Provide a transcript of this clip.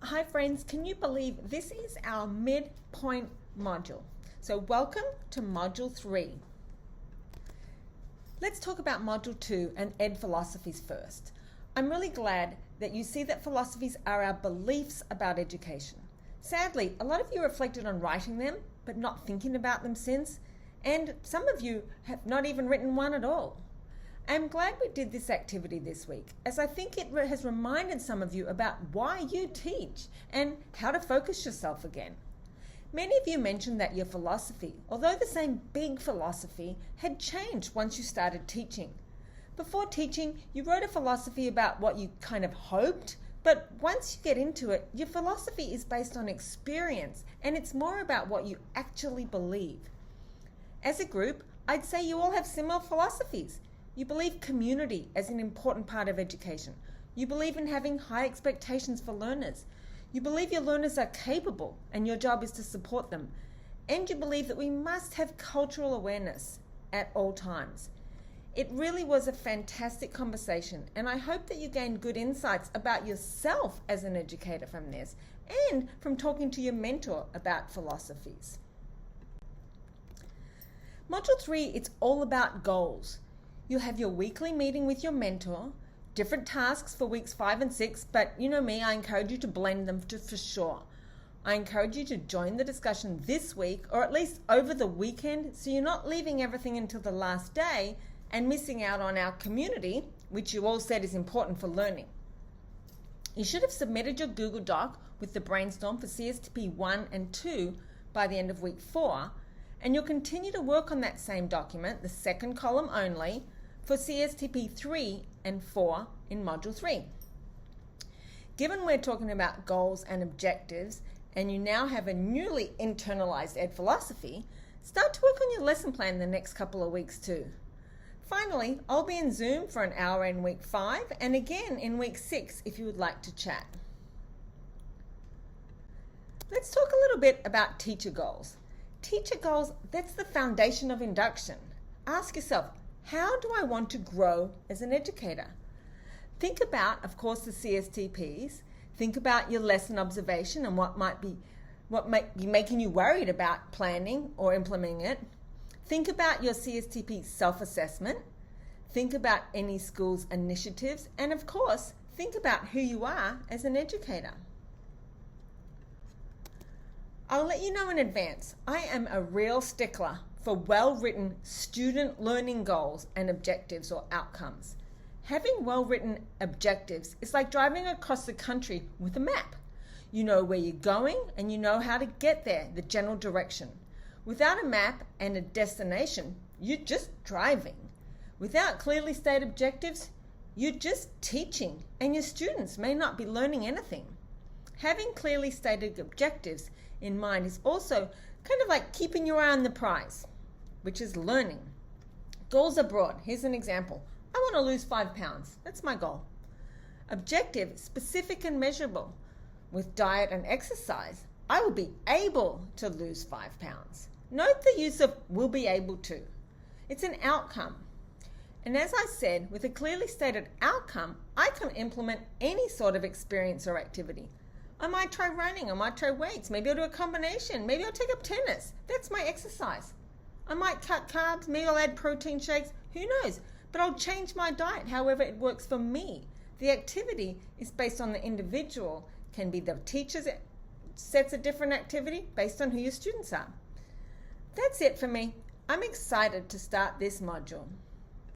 Hi friends, can you believe this is our midpoint module? So welcome to Module 3. Let's talk about Module 2 and Ed philosophies first. I'm really glad that you see that philosophies are our beliefs about education. Sadly, a lot of you reflected on writing them, but not thinking about them since, and some of you have not even written one at all. I'm glad we did this activity this week, as I think it has reminded some of you about why you teach and how to focus yourself again. Many of you mentioned that your philosophy, although the same big philosophy, had changed once you started teaching. Before teaching, you wrote a philosophy about what you kind of hoped, but once you get into it, your philosophy is based on experience, and it's more about what you actually believe. As a group, I'd say you all have similar philosophies. You believe community as an important part of education. You believe in having high expectations for learners. You believe your learners are capable and your job is to support them. And you believe that we must have cultural awareness at all times. It really was a fantastic conversation, and I hope that you gained good insights about yourself as an educator from this and from talking to your mentor about philosophies. Module 3, it's all about goals. You'll have your weekly meeting with your mentor, different tasks for weeks 5 and 6, but you know me, I encourage you to blend them for sure. I encourage you to join the discussion this week, or at least over the weekend, so you're not leaving everything until the last day and missing out on our community, which you all said is important for learning. You should have submitted your Google Doc with the brainstorm for CSTP 1 and 2 by the end of week 4, and you'll continue to work on that same document, the second column only, for CSTP 3 and 4 in Module 3. Given we're talking about goals and objectives, and you now have a newly internalized Ed philosophy, start to work on your lesson plan the next couple of weeks too. Finally, I'll be in Zoom for an hour in week 5 and again in week 6 if you would like to chat. Let's talk a little bit about teacher goals. Teacher goals, that's the foundation of induction. Ask yourself, how do I want to grow as an educator? Think about, of course, the CSTPs. Think about your lesson observation and what might be making you worried about planning or implementing it. Think about your CSTP self-assessment. Think about any school's initiatives. And of course, think about who you are as an educator. I'll let you know in advance, I am a real stickler for well-written student learning goals and objectives or outcomes. Having well-written objectives is like driving across the country with a map. You know where you're going and you know how to get there, the general direction. Without a map and a destination, you're just driving. Without clearly stated objectives, you're just teaching, and your students may not be learning anything. Having clearly stated objectives in mind is also kind of like keeping your eye on the prize, which is learning. Goals are broad. Here's an example. I want to lose 5 pounds. That's my goal. Objective, specific and measurable. With diet and exercise, I will be able to lose 5 pounds. Note the use of will be able to. It's an outcome. And as I said, with a clearly stated outcome, I can implement any sort of experience or activity. I might try running, I might try weights, maybe I'll do a combination, maybe I'll take up tennis. That's my exercise. I might cut carbs, maybe I'll add protein shakes, who knows? But I'll change my diet however it works for me. The activity is based on the individual, can be the teacher's sets a different activity based on who your students are. That's it for me. I'm excited to start this module.